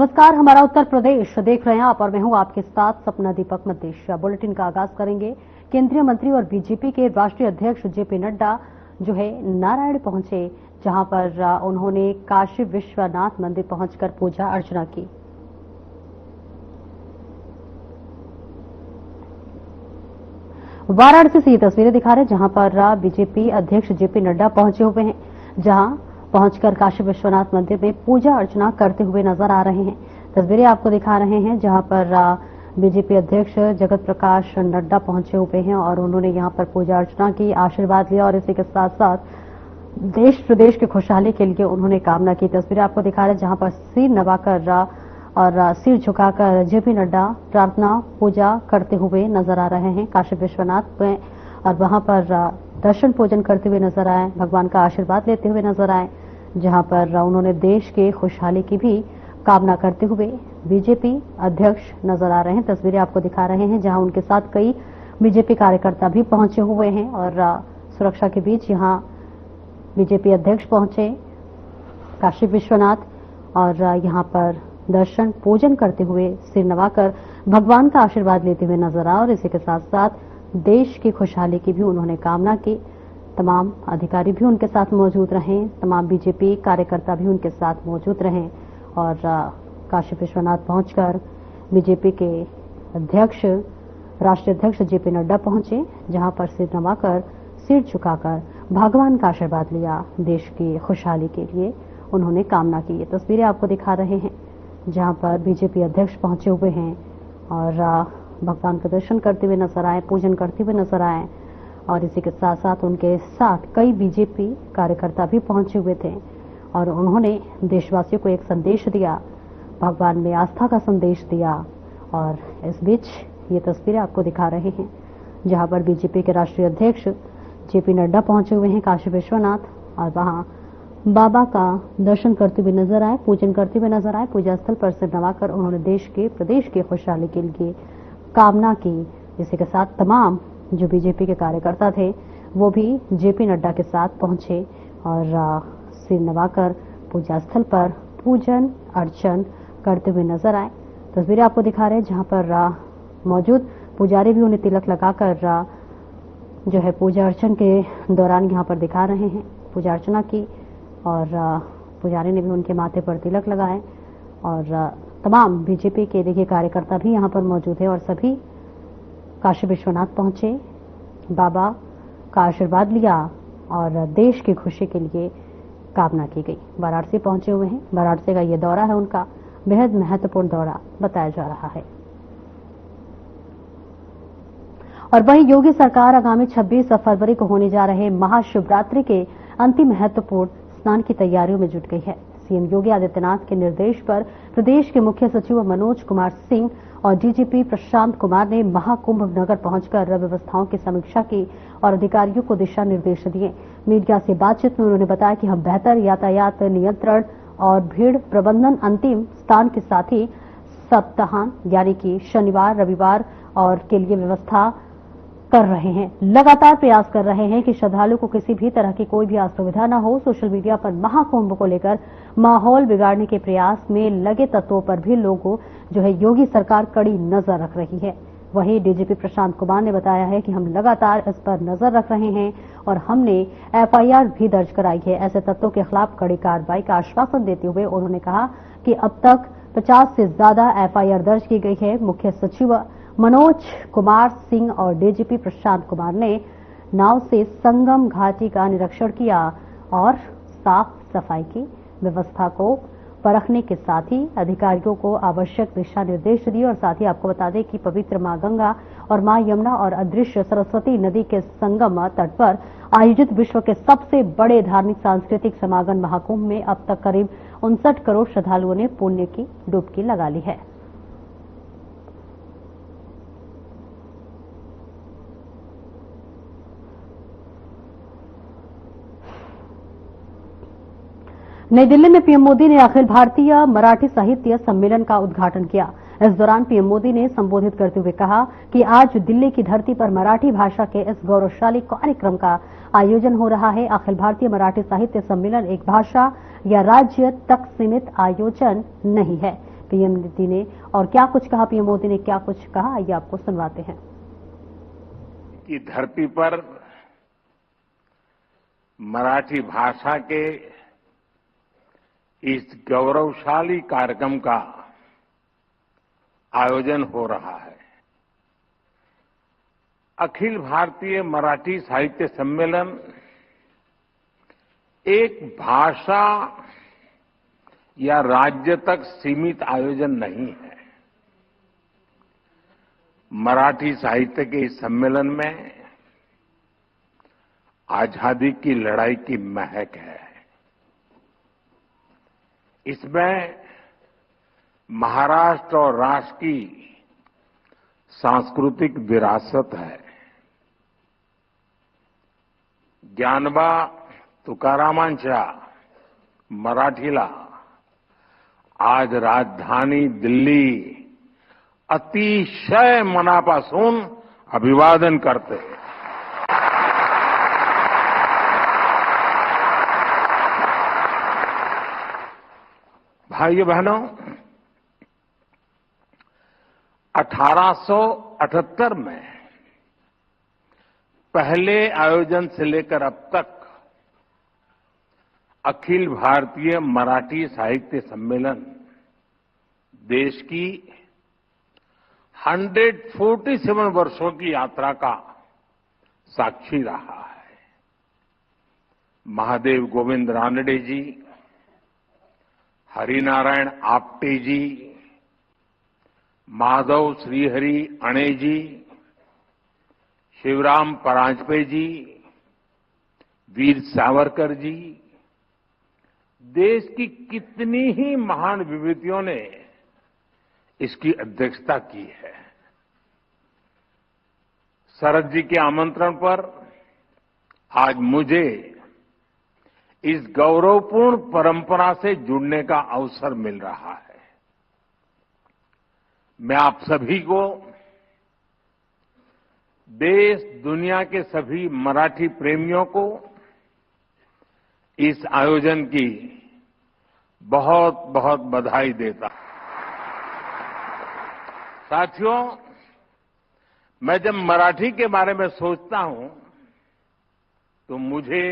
नमस्कार, हमारा उत्तर प्रदेश देख रहे हैं आप और मैं हूं आपके साथ सपना दीपक मद्देश। बुलेटिन का आगाज करेंगे। केंद्रीय मंत्री और बीजेपी के राष्ट्रीय अध्यक्ष जेपी नड्डा जो है नारायण पहुंचे, जहां पर उन्होंने काशी विश्वनाथ मंदिर पहुंचकर पूजा अर्चना की। वाराणसी से ये तस्वीरें दिखा रहे हैं, जहां पर बीजेपी अध्यक्ष जेपी नड्डा पहुंचे हुए हैं, जहां पहुंचकर काशी विश्वनाथ मंदिर में पूजा अर्चना करते हुए नजर आ रहे हैं। तस्वीरें आपको दिखा रहे हैं, जहां पर बीजेपी अध्यक्ष जगत प्रकाश नड्डा पहुंचे हुए हैं और उन्होंने यहां पर पूजा अर्चना की, आशीर्वाद लिया और इसी के साथ साथ देश प्रदेश की खुशहाली के लिए उन्होंने कामना की। तस्वीरें आपको दिखा रहे हैं, जहां पर सिर नवाकर और सिर झुकाकर जेपी नड्डा प्रार्थना पूजा करते हुए नजर आ रहे हैं काशी विश्वनाथ में, और वहां पर दर्शन पूजन करते हुए नजर आए, भगवान का आशीर्वाद लेते हुए नजर आए, जहां पर उन्होंने देश के खुशहाली की भी कामना करते हुए बीजेपी अध्यक्ष नजर आ रहे हैं। तस्वीरें आपको दिखा रहे हैं, जहां उनके साथ कई बीजेपी कार्यकर्ता भी पहुंचे हुए हैं और सुरक्षा के बीच यहां बीजेपी अध्यक्ष पहुंचे काशी विश्वनाथ और यहां पर दर्शन पूजन करते हुए सिर नवाकर भगवान का आशीर्वाद लेते हुए नजर आए और इसी के साथ साथ देश की खुशहाली की भी उन्होंने कामना की। तमाम अधिकारी भी उनके साथ मौजूद रहे, तमाम बीजेपी कार्यकर्ता भी उनके साथ मौजूद रहे और काशी विश्वनाथ पहुंचकर बीजेपी के अध्यक्ष राष्ट्रीय अध्यक्ष जेपी नड्डा पहुंचे, जहां पर सिर नवाकर सिर झुकाकर भगवान का आशीर्वाद लिया। देश की खुशहाली के लिए उन्होंने कामना की। ये तस्वीरें आपको दिखा रहे हैं, जहां पर बीजेपी अध्यक्ष पहुंचे हुए हैं और भगवान का दर्शन करते हुए नजर आए, पूजन करते हुए नजर आए और इसी के साथ साथ उनके साथ कई बीजेपी कार्यकर्ता भी पहुंचे हुए थे और उन्होंने देशवासियों को एक संदेश दिया, भगवान में आस्था का संदेश दिया। और इस बीच ये तस्वीरें आपको दिखा रहे हैं, जहां पर बीजेपी के राष्ट्रीय अध्यक्ष जेपी नड्डा पहुंचे हुए हैं काशी विश्वनाथ और वहां बाबा का दर्शन करते हुए नजर आए, पूजन करते हुए नजर आए। पूजा स्थल पर सिर नवाकर उन्होंने देश के प्रदेश की खुशहाली के लिए कामना की। इसी के साथ तमाम जो बीजेपी के कार्यकर्ता थे वो भी जेपी नड्डा के साथ पहुंचे और सिर नवाकर पूजा स्थल पर पूजन अर्चन करते हुए नजर आए। तस्वीरें आपको दिखा रहे हैं, जहां पर मौजूद पुजारी भी उन्हें तिलक लगाकर जो है पूजा अर्चन के दौरान यहां पर दिखा रहे हैं, पूजा अर्चना की और पुजारी ने भी उनके माथे पर तिलक लगाए और तमाम बीजेपी के देखिए कार्यकर्ता भी यहां पर मौजूद है और सभी काशी विश्वनाथ पहुंचे, बाबा का आशीर्वाद लिया और देश की खुशी के लिए कामना की गई। वाराणसी पहुंचे हुए हैं, वाराणसी का ये दौरा है उनका बेहद महत्वपूर्ण दौरा बताया जा रहा है। और वहीं योगी सरकार आगामी 26 फरवरी को होने जा रहे महाशिवरात्रि के अंतिम महत्वपूर्ण स्नान की तैयारियों में जुट गई है। सीएम योगी आदित्यनाथ के निर्देश पर प्रदेश के मुख्य सचिव मनोज कुमार सिंह और डीजीपी प्रशांत कुमार ने महाकुंभ नगर पहुंचकर व्यवस्थाओं की समीक्षा की और अधिकारियों को दिशा निर्देश दिए। मीडिया से बातचीत में उन्होंने बताया कि हम बेहतर यातायात नियंत्रण और भीड़ प्रबंधन अंतिम स्नान के साथ ही सप्ताहांत यानी कि शनिवार रविवार और के लिए व्यवस्था कर रहे हैं। लगातार प्रयास कर रहे हैं कि श्रद्धालु को किसी भी तरह की कोई भी असुविधा न हो। सोशल मीडिया पर महाकुंभ को लेकर माहौल बिगाड़ने के प्रयास में लगे तत्वों पर भी लोगों जो है योगी सरकार कड़ी नजर रख रही है। वहीं डीजीपी प्रशांत कुमार ने बताया है कि हम लगातार इस पर नजर रख रहे हैं और हमने एफआईआर भी दर्ज कराई है। ऐसे तत्वों के खिलाफ कड़ी कार्रवाई का आश्वासन देते हुए उन्होंने कहा कि अब तक 50 से ज्यादा एफआईआर दर्ज की गई है। मुख्य सचिव मनोज कुमार सिंह और डीजीपी प्रशांत कुमार ने नाव से संगम घाटी का निरीक्षण किया और साफ सफाई की व्यवस्था को परखने के साथ ही अधिकारियों को आवश्यक दिशा निर्देश दिए। और साथ ही आपको बता दें कि पवित्र मां गंगा और मां यमुना और अदृश्य सरस्वती नदी के संगम तट पर आयोजित विश्व के सबसे बड़े धार्मिक सांस्कृतिक समागम महाकुंभ में अब तक करीब 59 करोड़ श्रद्धालुओं ने पुण्य की डुबकी लगा ली है। नई दिल्ली में पीएम मोदी ने अखिल भारतीय मराठी साहित्य सम्मेलन का उद्घाटन किया। इस दौरान पीएम मोदी ने संबोधित करते हुए कहा कि आज दिल्ली की धरती पर मराठी भाषा के इस गौरवशाली कार्यक्रम का आयोजन हो रहा है। अखिल भारतीय मराठी साहित्य सम्मेलन एक भाषा या राज्य तक सीमित आयोजन नहीं है। पीएम मोदी ने, और क्या कुछ कहा पीएम मोदी ने, क्या कुछ कहा, आइए आपको सुनवाते हैं। की धरती पर मराठी भाषा के इस गौरवशाली कार्यक्रम का आयोजन हो रहा है। अखिल भारतीय मराठी साहित्य सम्मेलन एक भाषा या राज्य तक सीमित आयोजन नहीं है। मराठी साहित्य के इस सम्मेलन में आजादी की लड़ाई की महक है। इसमें महाराष्ट्र और राष्ट्र की सांस्कृतिक विरासत है। ज्ञानोबा तुकारामांच्या मराठीला आज राजधानी दिल्ली अतिशय मनापासून अभिवादन करते हैं। भाइयों बहनों, 1878 में पहले आयोजन से लेकर अब तक अखिल भारतीय मराठी साहित्य सम्मेलन देश की 147 वर्षों की यात्रा का साक्षी रहा है। महादेव गोविंद रानडे जी, हरिनारायण आप्टे जी, माधव श्रीहरि अणे जी, शिवराम परांजपे जी, वीर सावरकर जी, देश की कितनी ही महान विभूतियों ने इसकी अध्यक्षता की है। शरद जी के आमंत्रण पर आज मुझे इस गौरवपूर्ण परंपरा से जुड़ने का अवसर मिल रहा है। मैं आप सभी को देश दुनिया के सभी मराठी प्रेमियों को इस आयोजन की बहुत बहुत बधाई देता हूं। साथियों, मैं जब मराठी के बारे में सोचता हूं तो मुझे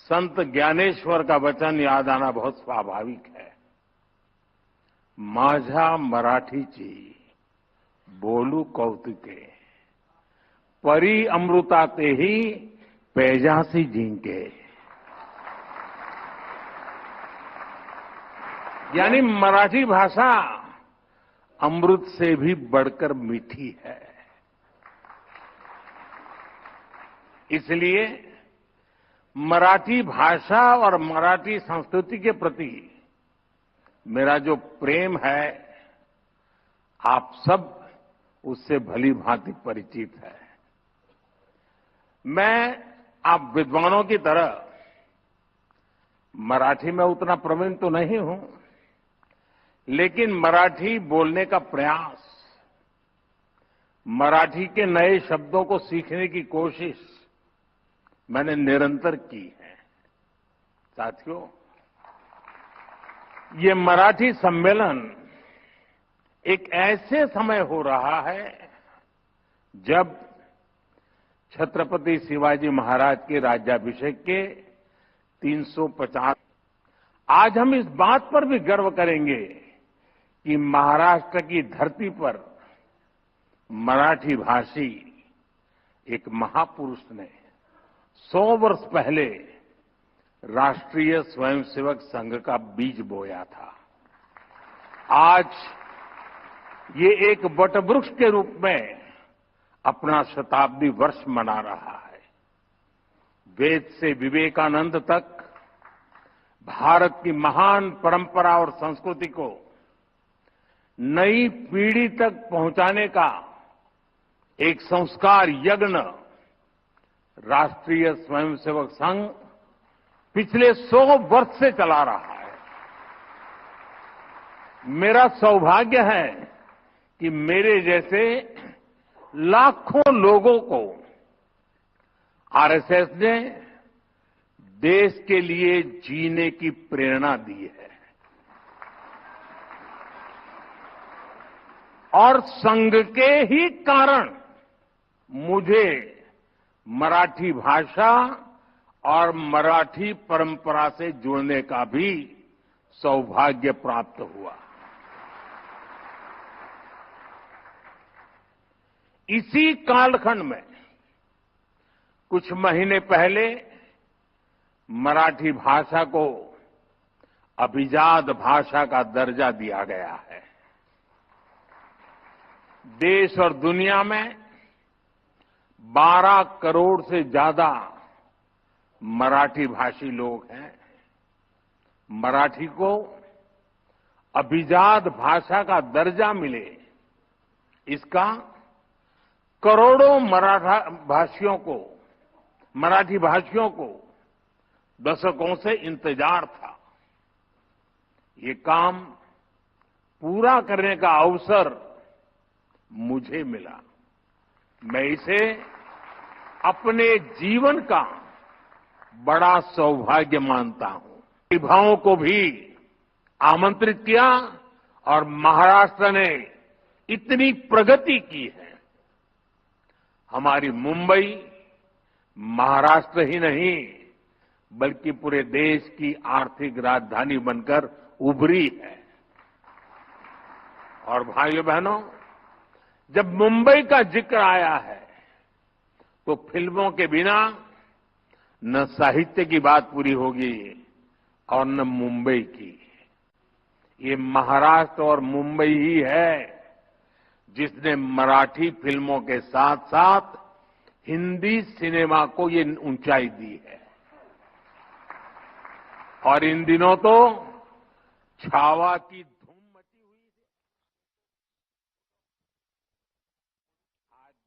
संत ज्ञानेश्वर का वचन याद आना बहुत स्वाभाविक है। माझ्या मराठीची बोलू कौतुके, परी अमृताते ही पैजासी जिंके। यानी मराठी भाषा अमृत से भी बढ़कर मीठी है। इसलिए मराठी भाषा और मराठी संस्कृति के प्रति मेरा जो प्रेम है, आप सब उससे भली भांति परिचित है। मैं आप विद्वानों की तरह मराठी में उतना प्रवीण तो नहीं हूं, लेकिन मराठी बोलने का प्रयास, मराठी के नए शब्दों को सीखने की कोशिश मैंने निरंतर की है। साथियों, ये मराठी सम्मेलन एक ऐसे समय हो रहा है जब छत्रपति शिवाजी महाराज के राज्याभिषेक के 350। आज हम इस बात पर भी गर्व करेंगे कि महाराष्ट्र की धरती पर मराठी भाषी एक महापुरुष ने 100 वर्ष पहले राष्ट्रीय स्वयंसेवक संघ का बीज बोया था। आज ये एक वटवृक्ष के रूप में अपना शताब्दी वर्ष मना रहा है। वेद से विवेकानंद तक भारत की महान परंपरा और संस्कृति को नई पीढ़ी तक पहुंचाने का एक संस्कार यज्ञ राष्ट्रीय स्वयंसेवक संघ पिछले 100 वर्ष से चला रहा है। मेरा सौभाग्य है कि मेरे जैसे लाखों लोगों को आरएसएस ने देश के लिए जीने की प्रेरणा दी है। और संघ के ही कारण मुझे मराठी भाषा और मराठी परंपरा से जुड़ने का भी सौभाग्य प्राप्त हुआ। इसी कालखंड में कुछ महीने पहले मराठी भाषा को अभिजात भाषा का दर्जा दिया गया है। देश और दुनिया में 12 करोड़ से ज्यादा मराठी भाषी लोग हैं। मराठी को अभिजात भाषा का दर्जा मिले, इसका करोड़ों मराठी भाषियों को दशकों से इंतजार था। ये काम पूरा करने का अवसर मुझे मिला। मैं इसे अपने जीवन का बड़ा सौभाग्य मानता हूं। प्रतिभाओं को भी आमंत्रित किया और महाराष्ट्र ने इतनी प्रगति की है। हमारी मुंबई महाराष्ट्र ही नहीं बल्कि पूरे देश की आर्थिक राजधानी बनकर उभरी है। और भाइयों बहनों, जब मुंबई का जिक्र आया है तो फिल्मों के बिना न साहित्य की बात पूरी होगी और न मुंबई की। ये महाराष्ट्र और मुंबई ही है जिसने मराठी फिल्मों के साथ साथ हिंदी सिनेमा को ये ऊंचाई दी है। और इन दिनों तो छावा की धूम मची हुई है।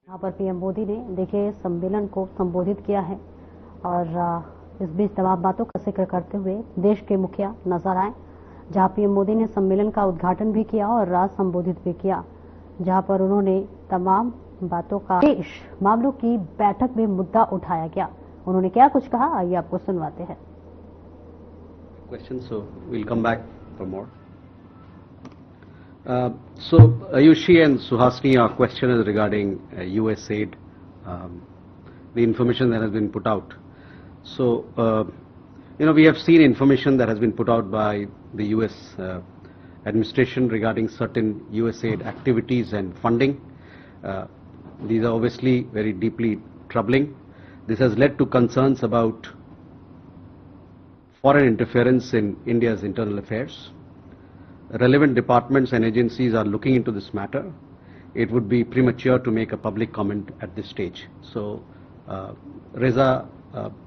यहाँ पर पीएम मोदी ने देखिए सम्मेलन को संबोधित किया है और इस बीच तमाम बातों का जिक्र करते हुए देश के मुखिया नजर आए, जहां पीएम मोदी ने सम्मेलन का उद्घाटन भी किया और संबोधित भी किया, जहां पर उन्होंने तमाम बातों का देश मामलों की बैठक में मुद्दा उठाया गया। उन्होंने क्या कुछ कहा, आइए आपको सुनवाते हैं। Questions, so we'll come back for more. So Ayushi and Suhasini, our question is regarding USAID, the information that has been put out. So we have seen information that has been put out by the US administration regarding certain USAID activities and funding. These are obviously very deeply troubling. This has led to concerns about foreign interference in India's internal affairs. Relevant departments and agencies are looking into this matter. It would be premature to make a public comment at this stage. So,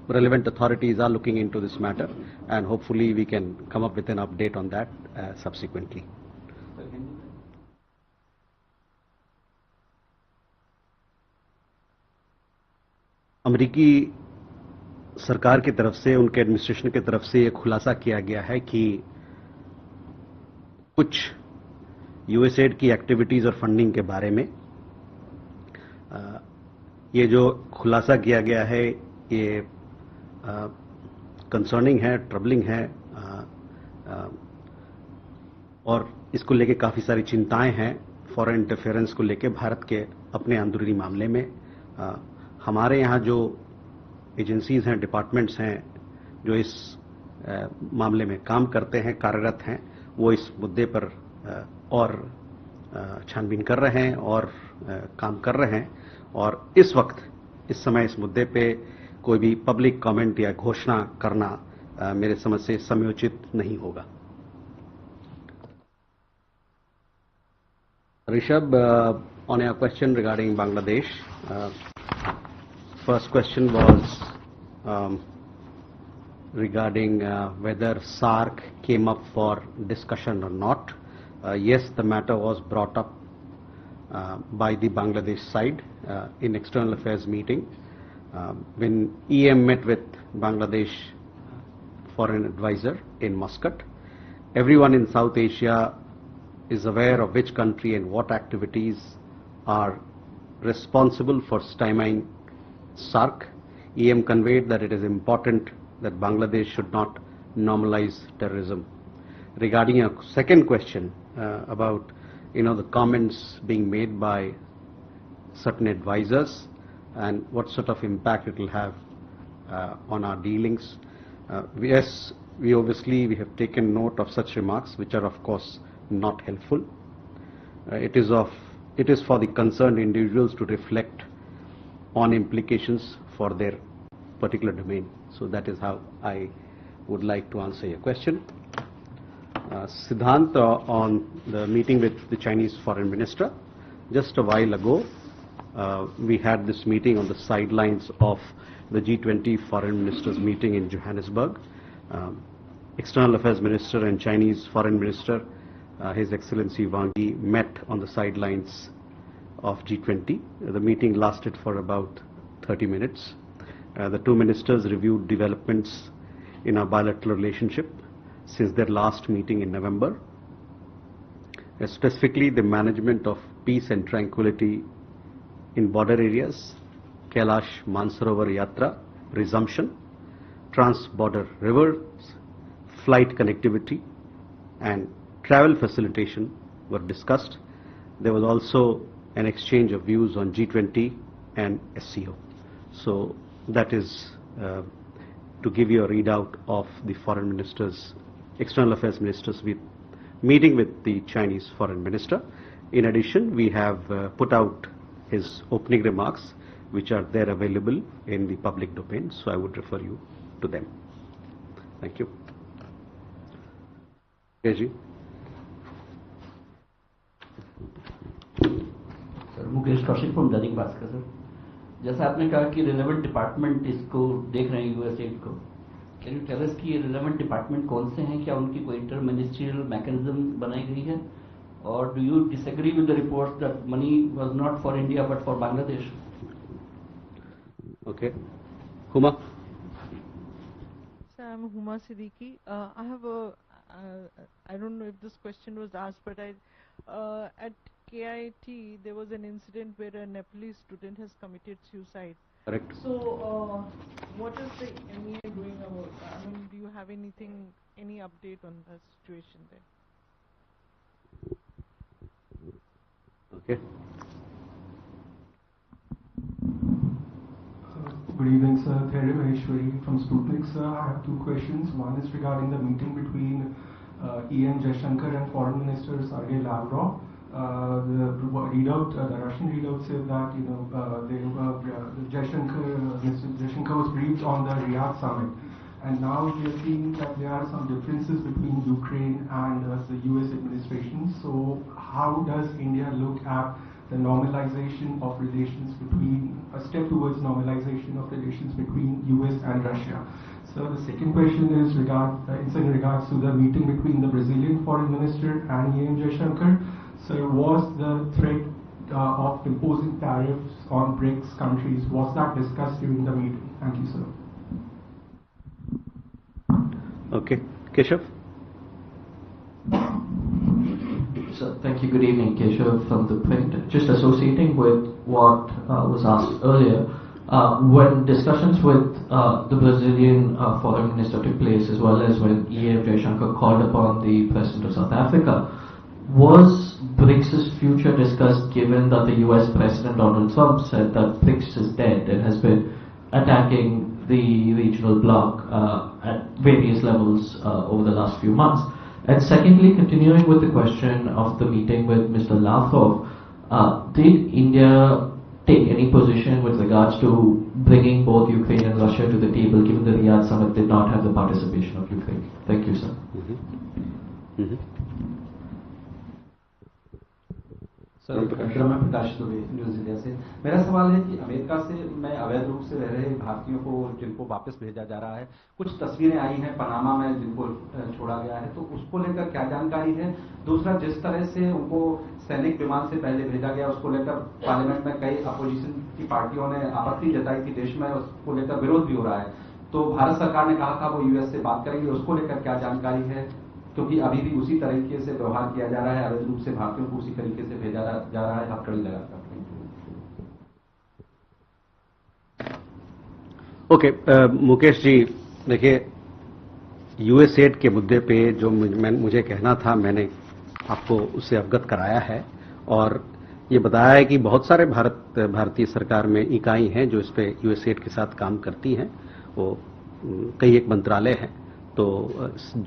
relevant authorities are looking into this matter, and hopefully we can come up with an update on that subsequently. अमेरिकी सरकार की तरफ से, उनके administration की तरफ से ये खुलासा किया गया है कि कुछ यूएसएड की एक्टिविटीज और फंडिंग के बारे में ये जो खुलासा किया गया है ये कंसर्निंग है, ट्रबलिंग है और इसको लेके काफी सारी चिंताएं हैं फॉरेन इंटरफेरेंस को लेके भारत के अपने अंदरूनी मामले में। हमारे यहाँ जो एजेंसीज हैं, डिपार्टमेंट्स हैं जो इस मामले में काम करते हैं, कार्यरत हैं, वो इस मुद्दे पर और छानबीन कर रहे हैं और काम कर रहे हैं और इस वक्त इस समय इस मुद्दे पे कोई भी पब्लिक कमेंट या घोषणा करना मेरे समझ से समयोचित नहीं होगा। Rishabh, on your question regarding Bangladesh, first question was regarding whether SAARC came up for discussion or not. Yes, the matter was brought up by the Bangladesh side in External Affairs meeting. When EM met with Bangladesh foreign advisor in Muscat, everyone in South Asia is aware of which country and what activities are responsible for stymieing SAARC. EM conveyed that it is important that Bangladesh should not normalize terrorism. Regarding your second question about the comments being made by certain advisors and what sort of impact it will have on our dealings. Yes, we have taken note of such remarks, which are of course not helpful. It is for the concerned individuals to reflect on implications for their particular domain. So that is how I would like to answer your question. Siddhant, on the meeting with the Chinese Foreign Minister, just a while ago, we had this meeting on the sidelines of the G20 Foreign Ministers meeting in Johannesburg. External Affairs Minister and Chinese Foreign Minister, His Excellency Wang Yi, met on the sidelines of G20. The meeting lasted for about 30 minutes. The two ministers reviewed developments in our bilateral relationship since their last meeting in November. Specifically, the management of peace and tranquility in border areas, Kailash Mansarovar Yatra resumption, trans-border rivers, flight connectivity, and travel facilitation were discussed. There was also an exchange of views on G20 and SCO. So that is to give you a readout of the foreign ministers, external affairs ministers meeting with the Chinese foreign minister. In addition, we have put out his opening remarks, which are there available in the public domain. So I would refer you to them. Thank you. Keji. Sir Mukesh Kaushik from Dainik Bhaskar sir, जैसा आपने कहा कि relevant department इसको देख रहे हैं US add को, can you tell us कि ये रिलेवेंट डिपार्टमेंट कौन से हैं? क्या उनकी कोई इंटर मिनिस्ट्रियल मैकेनिज्म बनाई गई है? और do you disagree with the reports that money was not for India but for Bangladesh? Okay. Huma. So I'm Huma Siddiqui. I have I don't know if this question was asked, but at KIT there was an incident where a Nepalese student has committed suicide. Correct. So what is the MEA doing about that? I mean, do you have any update on the situation there? Okay. Good evening, sir. Thierry Maheshwari from Sputnik, sir. I have two questions. One is regarding the meeting between E.M. Jaishankar and Foreign Minister Sergei Lavrov. The Russian readout said that Mr. Jaishankar was briefed on the Riyadh summit, and now we are seeing that there are some differences between Ukraine and the U.S. administration. So, how does India look at the normalization of relations between, a step towards normalization of relations between US and Russia? So the second question is in regards to the meeting between the Brazilian Foreign Minister and E.M. Jaishankar. So was the threat of imposing tariffs on BRICS countries, was that discussed during the meeting? Thank you, sir. Okay. Keshav? So, thank you. Good evening, Keshav from the Print. Just associating with what was asked earlier, when discussions with the Brazilian foreign minister took place, as well as when E.M. Jaishankar called upon the president of South Africa, was BRICS' future discussed, given that the US President Donald Trump said that BRICS is dead and has been attacking the regional bloc at various levels over the last few months? And secondly, continuing with the question of the meeting with Mr. Lavrov, did India take any position with regards to bringing both Ukraine and Russia to the table, given the Riyadh summit did not have the participation of Ukraine? Thank you, sir. Sir मैं प्रकाश Dubey news India से। मेरा सवाल है कि America से मैं अवैध रूप से रह रहे भारतीयों को जिनको वापस भेजा जा रहा है, कुछ तस्वीरें आई हैं पनामा में जिनको छोड़ा गया है, तो उसको लेकर क्या जानकारी है? दूसरा, जिस तरह से उनको सैनिक विमान से पहले भेजा गया, उसको लेकर पार्लियामेंट में कई अपोजिशन की पार्टियों ने आपत्ति जताई थी, देश में उसको लेकर विरोध भी हो रहा है। तो भारत सरकार ने कहा था वो यूएस से बात करेंगे, उसको लेकर क्या जानकारी है? क्योंकि अभी भी उसी तरीके से व्यवहार किया जा रहा है, अवैध रूप से भारतीयों को उसी तरीके से भेजा जा रहा है, हथकड़ी लगाकर। ओके, मुकेश जी, देखिए यूएसएड के मुद्दे पे जो मुझे कहना था मैंने आपको उससे अवगत कराया है और ये बताया है कि बहुत सारे भारतीय सरकार में इकाई हैं जो इस पे यूएसएड के साथ काम करती हैं, वो कई एक मंत्रालय हैं। तो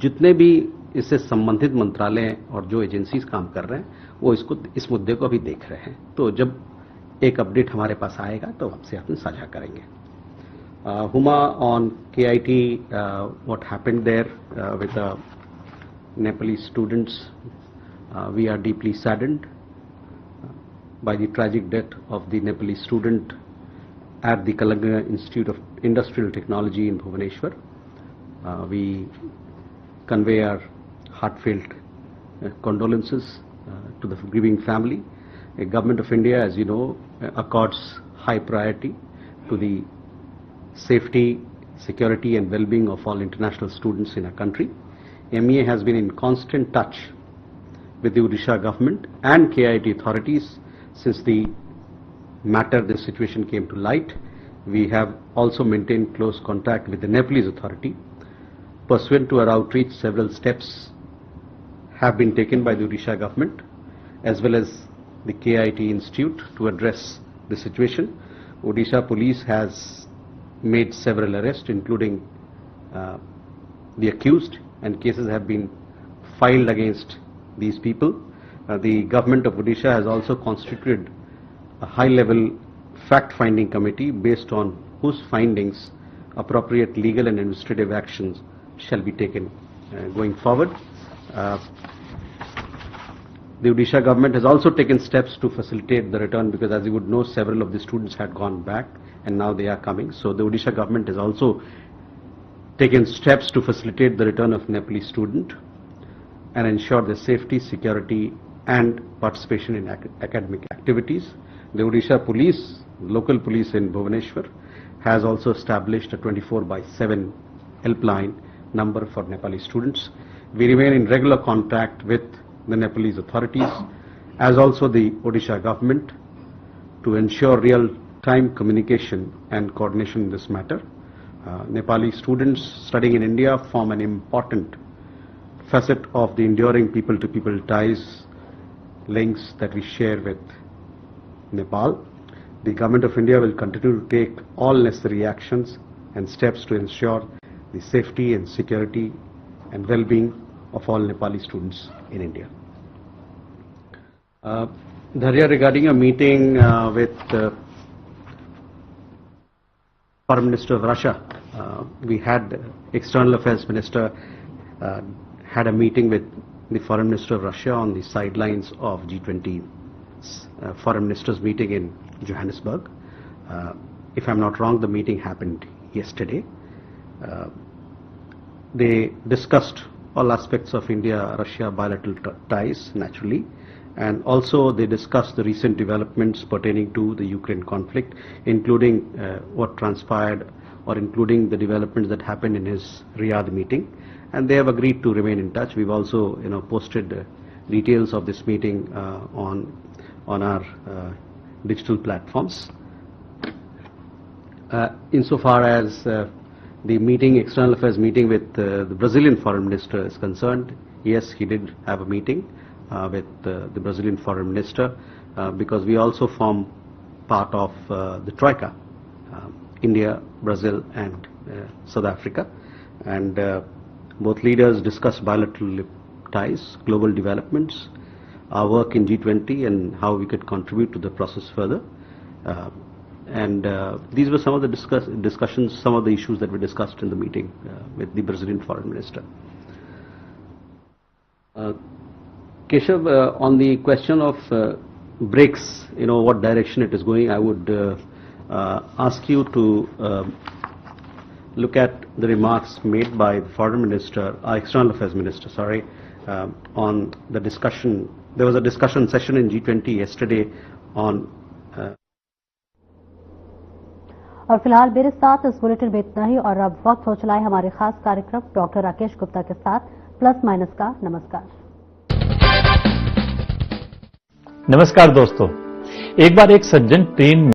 जितने भी इससे संबंधित मंत्रालय और जो एजेंसीज काम कर रहे हैं वो इस मुद्दे को अभी देख रहे हैं। तो जब एक अपडेट हमारे पास आएगा तो आपसे अपन साझा करेंगे। Huma, on KIT, what happened there with the Nepalese students, we are deeply saddened by the tragic death of the Nepalese student at the Kalangana Institute of Industrial Technology in Bhubaneswar. We convey our heartfelt condolences to the grieving family. The Government of India, as you know, accords high priority to the safety, security and well-being of all international students in our country. MEA has been in constant touch with the Odisha government and KIT authorities since the situation came to light. We have also maintained close contact with the Nepalese authority. Pursuant to our outreach, several steps have been taken by the Odisha government as well as the KIT Institute to address the situation. Odisha police has made several arrests, including the accused, and cases have been filed against these people. The government of Odisha has also constituted a high-level fact-finding committee based on whose findings appropriate legal and administrative actions shall be taken going forward. The Odisha government has also taken steps to facilitate the return, because as you would know, several of the students had gone back and now they are coming. So the Odisha government has also taken steps to facilitate the return of Nepalese student and ensure their safety, security and participation in academic activities. The Odisha police, local police in Bhubaneswar, has also established a 24/7 helpline number for Nepali students. We remain in regular contact with the Nepalese authorities as also the Odisha government to ensure real-time communication and coordination in this matter. Nepali students studying in India form an important facet of the enduring people-to-people ties, links that we share with Nepal. The Government of India will continue to take all necessary actions and steps to ensure the safety and security and well-being of all Nepali students in India. Dharya, regarding a meeting with Foreign Minister of Russia, we had External Affairs Minister had a meeting with the Foreign Minister of Russia on the sidelines of G20 Foreign Ministers meeting in Johannesburg. If I'm not wrong, the meeting happened yesterday. They discussed all aspects of India-Russia bilateral ties, naturally, and also they discussed the recent developments pertaining to the Ukraine conflict, including what transpired or including the developments that happened in his Riyadh meeting, and they have agreed to remain in touch. We've also posted details of this meeting on our digital platforms. Insofar as the meeting, External Affairs meeting with the Brazilian Foreign Minister is concerned, yes, he did have a meeting with the Brazilian Foreign Minister because we also form part of the Troika, India, Brazil and South Africa, and both leaders discussed bilateral ties, global developments, our work in G20 and how we could contribute to the process further. These were some of the discussions, some of the issues that were discussed in the meeting with the Brazilian Foreign Minister. Keshav, on the question of BRICS, what direction it is going, I would ask you to look at the remarks made by the Foreign Minister, External Affairs Minister, sorry, on the discussion. There was a discussion session in G20 yesterday on और फिलहाल मेरे साथ इस bulletin में इतना ही, और अब वक्त हो चला है हमारे खास कार्यक्रम डॉक्टर राकेश गुप्ता के साथ प्लस माइनस का। नमस्कार। नमस्कार दोस्तों, एक बार एक सज्जन ट्रेन